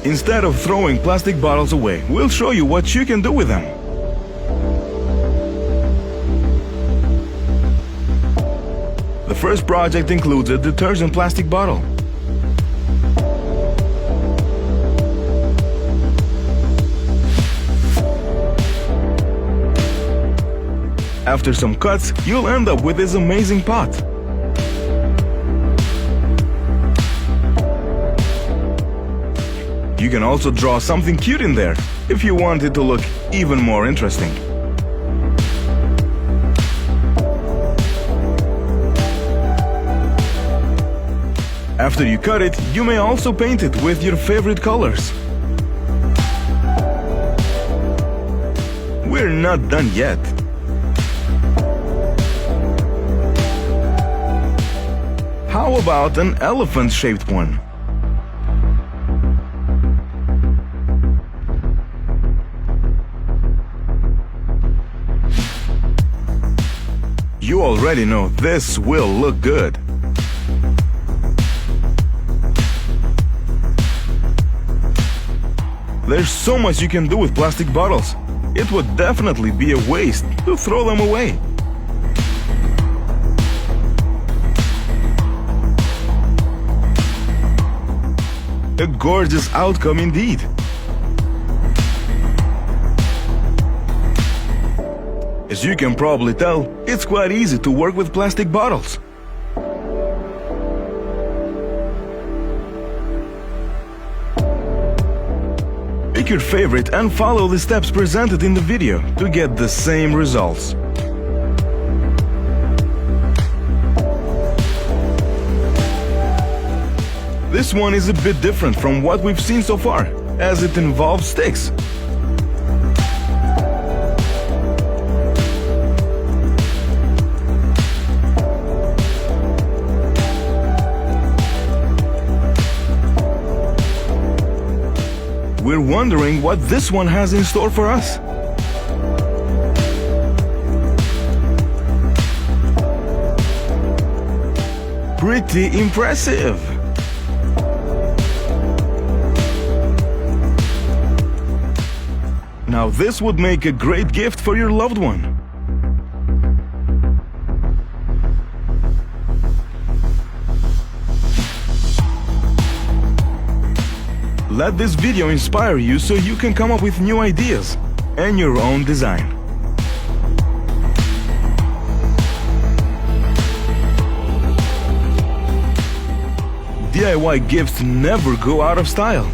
Instead of throwing plastic bottles away, we'll show you what you can do with them. The first project includes a detergent plastic bottle. After some cuts, you'll end up with this amazing pot. You can also draw something cute in there, if you want it to look even more interesting. After you cut it, you may also paint it with your favorite colors. We're not done yet. How about an elephant-shaped one? You already know this will look good. There's so much you can do with plastic bottles. It would definitely be a waste to throw them away. A gorgeous outcome indeed. As you can probably tell, it's quite easy to work with plastic bottles. Pick your favorite and follow the steps presented in the video to get the same results. This one is a bit different from what we've seen so far, as it involves sticks. We're wondering what this one has in store for us. Pretty impressive! Now this would make a great gift for your loved one. Let this video inspire you so you can come up with new ideas and your own design. DIY gifts never go out of style.